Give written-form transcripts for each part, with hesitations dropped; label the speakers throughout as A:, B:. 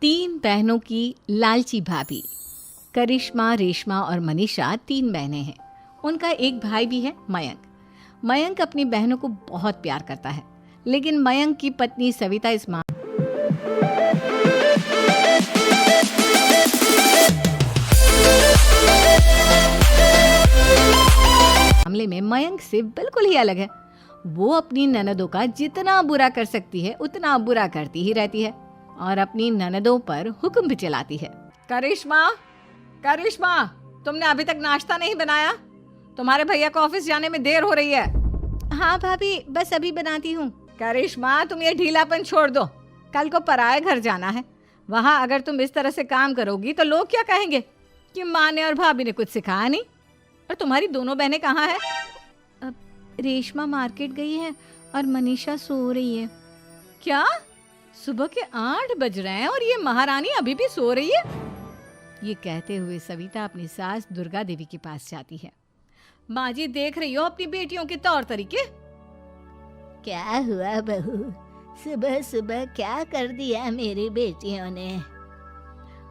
A: तीन बहनों की लालची भाभी। करिश्मा, रेशमा और मनीषा तीन बहनें हैं। उनका एक भाई भी है, मयंक। मयंक अपनी बहनों को बहुत प्यार करता है, लेकिन मयंक की पत्नी सविता इस मामले में मयंक से बिल्कुल ही अलग है। वो अपनी ननदों का जितना बुरा कर सकती है उतना बुरा करती ही रहती है और अपनी ननदों पर हुक्म भी चलाती है। करिश्मा, करिश्मा, तुमने अभी तक नाश्ता नहीं बनाया? तुम्हारे भैया को ऑफिस जाने में देर हो रही है। हाँ भाभी, बस अभी बनाती हूँ। करिश्मा, तुम ये ढीलापन छोड़ दो। कल को पराये घर जाना है। वहाँ अगर तुम इस तरह से काम करोगी तो लोग क्या कहेंगे कि माँ ने और भाभी ने कुछ सिखाया नहीं। और तुम्हारी दोनों बहनें कहाँ हैं? अब रेशमा मार्केट गई है और मनीषा सो रही है। क्या? सुबह के 8 बज रहे हैं और ये महारानी अभी भी सो रही है? ये कहते हुए सविता अपनी सास दुर्गा देवी के पास जाती है। माँ जी, देख रही हो अपनी बेटियों के तौर तरीके?
B: क्या हुआ बहू, सुबह सुबह क्या कर दिया मेरी बेटियों ने?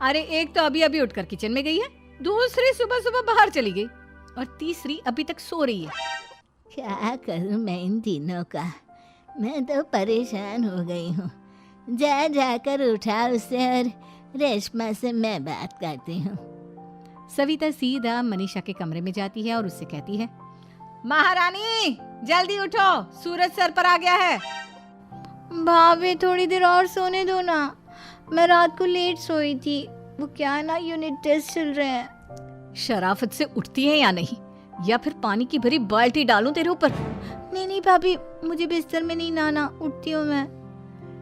A: अरे एक तो अभी अभी उठकर किचन में गई है, दूसरी सुबह सुबह बाहर चली गई और तीसरी अभी तक सो रही है।
B: क्या करूं मैं इन तीनों का? मैं तो परेशान हो गई हूँ। जा जाकर उठा उसे और रेशमा से मैं बात करती हूँ।
A: सविता सीधा मनीषा के कमरे में जाती है और उससे कहती है, महारानी जल्दी उठो, सूरज सर पर आ गया है।
B: भाभी थोड़ी देर और सोने दो ना, मैं रात को लेट सोई थी। वो क्या ना, यूनिट टेस्ट चल रहे हैं।
A: शराफत से उठती है या नहीं, या फिर पानी की भरी बाल्टी डालूं तेरे ऊपर?
B: नहीं भाभी, मुझे बिस्तर में नहीं नहाना, उठती हूँ मैं।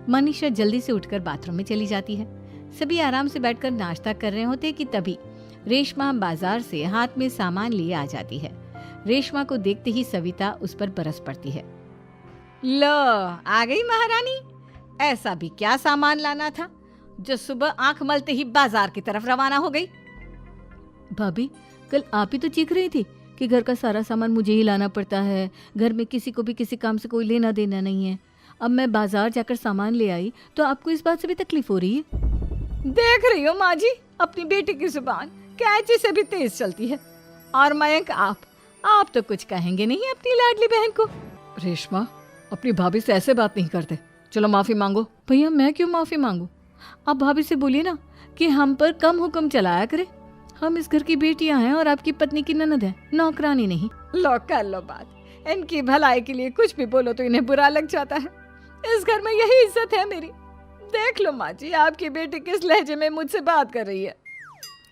A: मनीषा जल्दी से उठकर बाथरूम में चली जाती है। सभी आराम से बैठकर नाश्ता कर रहे होते कि तभी रेशमा बाजार से हाथ में सामान लिए आ जाती है। रेशमा को देखते ही सविता उस पर बरस पड़ती है। लो, आ गई महारानी। ऐसा भी क्या सामान लाना था जो सुबह आंख मलते ही बाजार की तरफ रवाना हो गई?
C: भाभी, कल आप ही तो चीख रही थी कि घर का सारा सामान मुझे ही लाना पड़ता है, घर में किसी को भी किसी काम से कोई लेना देना नहीं है। अब मैं बाजार जाकर सामान ले आई तो आपको इस बात से भी तकलीफ हो रही है?
A: देख रही हो माँ जी, अपनी बेटी की जुबान कैंची से भी तेज चलती है। और मयंक, आप तो कुछ कहेंगे नहीं अपनी लाडली बहन को?
C: रेशमा, अपनी भाभी से ऐसे बात नहीं करते। चलो माफी मांगो। भैया, मैं क्यों माफी मांगू? आप भाभी से बोलिए ना कि हम पर कम हुक्म चलाया करे। हम इस घर की बेटियां हैं और आपकी पत्नी की ननद है, नौकरानी नहीं।
A: लो कर लो बात। इनकी भलाई के लिए कुछ भी बोलो तो इन्हें बुरा लग जाता है। इस घर में यही इज्जत है मेरी। देख लो माँ जी, आपकी बेटी किस लहजे में मुझसे बात कर रही है।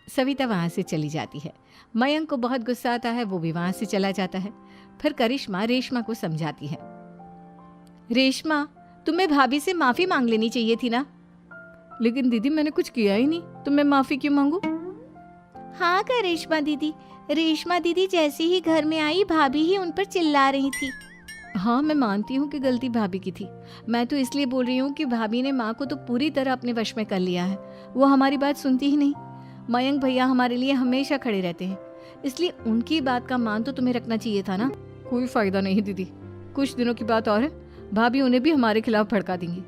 A: सविता वहां से चली जाती है। मयंक को बहुत गुस्सा आता है, वो भी वहां से चला जाता है। फिर करिश्मा रेशमा को समझाती है, रेशमा, तुम्हें भाभी से माफी मांग लेनी चाहिए थी ना।
C: लेकिन दीदी, मैंने कुछ किया ही नहीं, तो मैं माफी क्यों मांगू?
B: हाँ करिश्मा दीदी, रेशमा दीदी जैसे ही घर में आई भाभी ही उन पर चिल्ला रही थी।
C: हाँ, मैं मानती हूँ कि गलती भाभी की थी। मैं तो इसलिए बोल रही हूँ कि भाभी ने माँ को तो पूरी तरह अपने वश में कर लिया है। वो हमारी बात सुनती ही नहीं। मयंक भैया हमारे लिए हमेशा खड़े रहते हैं, इसलिए उनकी बात का मान तो तुम्हें रखना चाहिए था ना। कोई फायदा नहीं दीदी, कुछ दिनों की बात और है, भाभी उन्हें भी हमारे खिलाफ भड़का देंगी।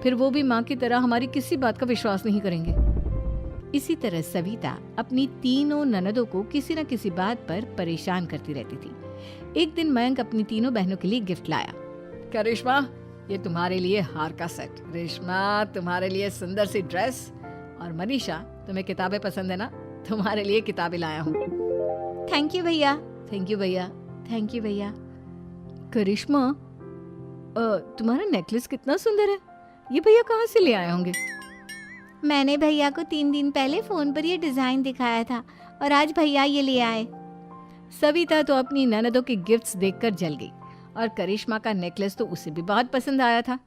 C: फिर वो भी माँ की तरह हमारी किसी बात का विश्वास नहीं करेंगे।
A: इसी तरह सविता अपनी तीनों ननदों को किसी न किसी बात पर परेशान करती रहती थी। एक दिन मयंक अपनी तीनों बहनों के लिए गिफ्ट लाया। करिश्मा, ये तुम्हारे लिए हार का सेट। रेशमा, तुम्हारे लिए सुंदर सी ड्रेस। और मनीषा, तुम्हें किताबें पसंद है ना, तुम्हारे लिए किताबें लाया हूँ।
B: थैंक यू भैया।
A: थैंक यू भैया। थैंक यू भैया।
C: करिश्मा, तुम्हारा नेकलेस कितना सुंदर है। ये भैया कहाँ से ले आए होंगे?
B: मैंने भैया को 3 दिन पहले फोन पर ये डिजाइन दिखाया था और आज भैया ये ले आए।
A: सविता तो अपनी ननदों के गिफ्ट्स देखकर जल गई और करिश्मा का नेकलेस तो उसे भी बहुत पसंद आया था।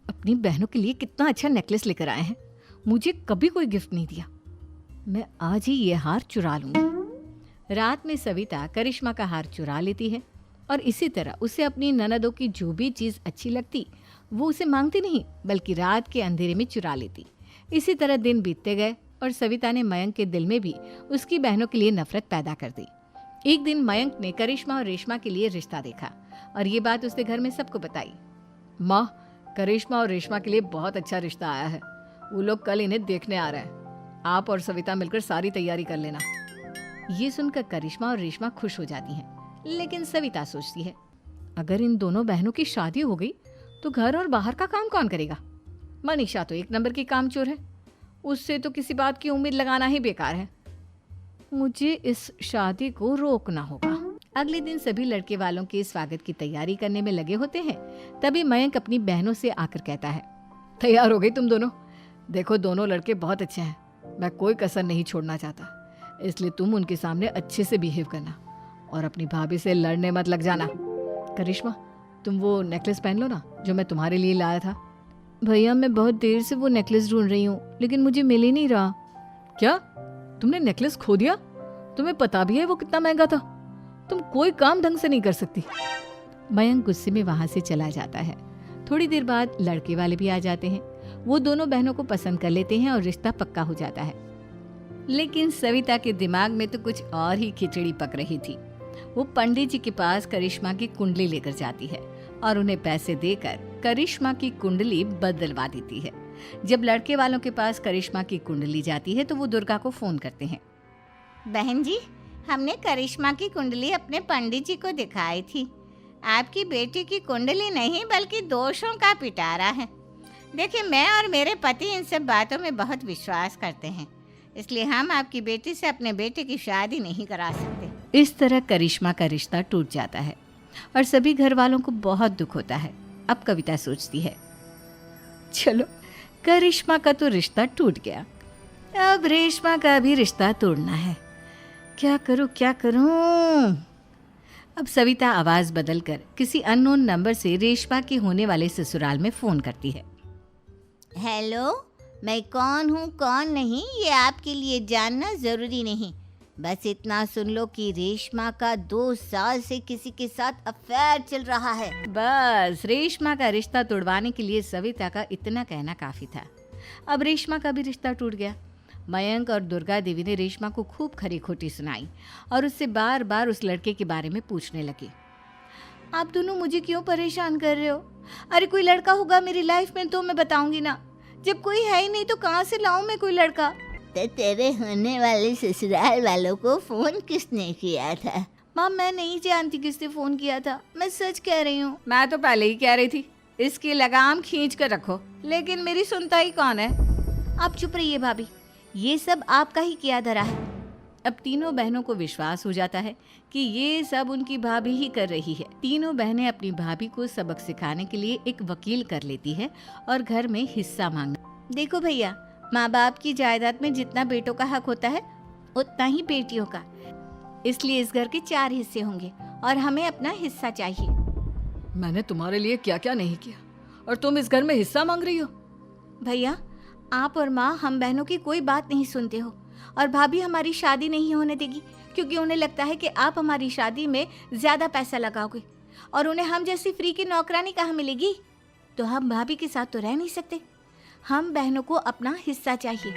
A: अपनी बहनों के लिए कितना अच्छा नेकलेस लेकर आए हैं, मुझे कभी कोई गिफ्ट नहीं दिया। मैं आज ही ये हार चुरा लूंगी। रात में सविता करिश्मा का हार चुरा लेती है और इसी तरह उसे अपनी ननदों की जो भी चीज़ अच्छी लगती वो उसे मांगती नहीं, बल्कि रात के अंधेरे में चुरा लेती। इसी तरह दिन बीतते गए और सविता ने मयंक के दिल में भी उसकी बहनों के लिए नफरत पैदा कर दी। एक दिन मयंक ने करिश्मा और रेशमा के लिए रिश्ता देखा और ये बात उसने घर में सबको बताई।
C: माँ, करिश्मा और रेशमा के लिए बहुत अच्छा रिश्ता आया है। वो लोग कल इन्हें देखने आ रहे हैं। आप और सविता मिलकर सारी तैयारी कर लेना।
A: ये सुनकर करिश्मा और रेशमा खुश हो जाती हैं, लेकिन सविता सोचती है, अगर इन दोनों बहनों की शादी हो गई तो घर और बाहर का काम कौन करेगा? मनीषा तो एक नंबर की कामचोर है, उससे तो किसी बात की उम्मीद लगाना ही बेकार है। मुझे इस शादी को रोकना होगा। अगले दिन सभी लड़के वालों के स्वागत की तैयारी करने में लगे होते हैं। तभी मयंक अपनी बहनों से आकर कहता है,
C: तैयार हो गई तुम दोनों? देखो दोनों लड़के बहुत अच्छे हैं, मैं कोई कसर नहीं छोड़ना चाहता, इसलिए तुम उनके सामने अच्छे से बिहेव करना और अपनी भाभी से लड़ने मत लग जाना। करिश्मा, तुम वो नेकलेस पहन लो ना जो मैं तुम्हारे लिए लाया था।
A: भैया मैं बहुत देर से वो नेकलेस ढूंढ रही हूँ, लेकिन मुझे मिल ही नहीं रहा।
C: क्या तुमने नेकलेस खो दिया? तुम्हें पता भी है वो कितना महंगा था? तुम कोई काम ढंग से नहीं कर सकती।
A: मयंक गुस्से में वहां से चला जाता है। थोड़ी देर बाद लड़के वाले भी आ जाते हैं। वो दोनों बहनों को पसंद कर लेते हैं और रिश्ता पक्का हो जाता है। लेकिन सविता के दिमाग में तो कुछ और ही खिचड़ी पक रही थी। वो पंडित जी के पास करिश्मा की कुंडली लेकर जाती है और उन्हें पैसे देकर करिश्मा की कुंडली बदलवा देती है। जब लड़के वालों के पास करिश्मा की कुंडली जाती है तो वो दुर्गा को फोन करते हैं।
B: बहन जी, हमने करिश्मा की कुंडली अपने पंडित जी को दिखाई थी। आपकी बेटी की कुंडली नहीं बल्कि दोषों का पिटारा है। देखिए, मैं और मेरे पति इन सब बातों में बहुत विश्वास करते हैं, इसलिए हम आपकी बेटी से अपने बेटे की शादी नहीं करा सकते।
A: इस तरह करिश्मा का रिश्ता टूट जाता है और सभी घर वालों को बहुत दुख होता है। अब कविता सोचती है, चलो करिश्मा का तो रिश्ता टूट गया, अब रेशमा का भी रिश्ता तोड़ना है। क्या करूं? अब सविता आवाज बदलकर किसी अननोन नंबर से रेशमा के होने वाले ससुराल में फोन करती है।
B: हेलो, मैं कौन हूँ कौन नहीं ये आपके लिए जानना ज़रूरी नहीं। बस इतना सुन लो कि रेशमा का 2 साल से किसी के साथ अफेयर चल रहा है।
A: बस रेशमा का रिश्ता तोड़वाने के लिए सविता का इतना कहना काफी था। अब रेशमा का भी रिश्ता टूट गया। मयंक और दुर्गा देवी ने रेशमा को खूब खरी खोटी सुनाई और उससे बार बार उस लड़के के बारे में पूछने लगे। आप दोनों मुझे क्यों परेशान कर रहे हो? अरे कोई लड़का होगा मेरी लाइफ में तो मैं बताऊंगी ना, जब कोई है ही नहीं तो कहाँ से लाऊं मैं कोई लड़का?
B: तो तेरे होने वाले ससुराल वालों को फोन किसने किया था?
A: माँ मैं नहीं जानती किसने फोन किया था, मैं सच कह रही हूँ।
C: मैं तो पहले ही कह रही थी इसकी लगाम खींच कर रखो, लेकिन मेरी सुनता ही कौन है।
A: आप चुप रहिए भाभी, ये सब आपका ही किया धरा है। अब तीनों बहनों को विश्वास हो जाता है कि ये सब उनकी भाभी ही कर रही है। तीनों बहनें अपनी भाभी को सबक सिखाने के लिए एक वकील कर लेती है और घर में हिस्सा मांगना। देखो भैया, माँ बाप की जायदाद में जितना बेटों का हक होता है उतना ही बेटियों का, इसलिए इस घर के 4 हिस्से होंगे और हमें अपना हिस्सा चाहिए।
C: मैंने तुम्हारे लिए क्या क्या नहीं किया और तुम इस घर में हिस्सा मांग रही हो?
A: भैया, आप और माँ हम बहनों की कोई बात नहीं सुनते हो और भाभी हमारी शादी नहीं होने देगी क्योंकि उन्हें लगता है कि आप हमारी शादी में ज्यादा पैसा लगाओगे और उन्हें हम जैसी फ्री की नौकरानी कहाँ मिलेगी। तो हम भाभी के साथ तो रह नहीं सकते, हम बहनों को अपना हिस्सा चाहिए।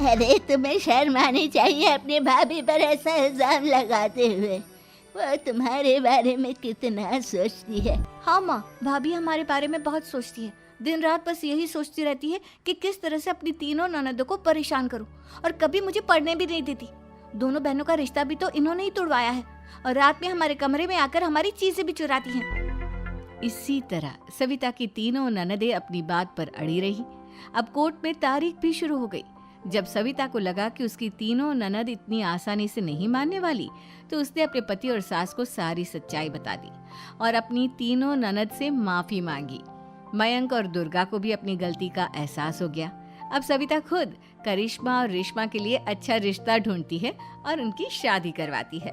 B: अरे तुम्हें शर्म आनी चाहिए अपनी भाभी पर ऐसा इल्जाम लगाते हुए। वो तुम्हारे बारे में कितना सोचती है।
A: हाँ माँ, भाभी हमारे बारे में बहुत सोचती है, दिन रात बस यही सोचती रहती है कि किस तरह से अपनी तीनों ननदों को परेशान करूं और कभी मुझे पढ़ने भी नहीं देती। दोनों बहनों का रिश्ता भी तो इन्होंने ही तोड़वाया है और रात में हमारे कमरे में आकर हमारी चीजें भी चुराती हैं। इसी तरह सविता की तीनों ननदें अपनी बात पर अड़ी रही। अब कोर्ट में तारीख भी शुरू हो गई। जब सविता को लगा कि उसकी तीनों ननद इतनी आसानी से नहीं मानने वाली, तो उसने अपने पति और सास को सारी सच्चाई बता दी और अपनी तीनों ननद से माफी मांगी। मयंक और दुर्गा को भी अपनी गलती का एहसास हो गया। अब सविता खुद करिश्मा और रेशमा के लिए अच्छा रिश्ता ढूंढती है और उनकी शादी करवाती है।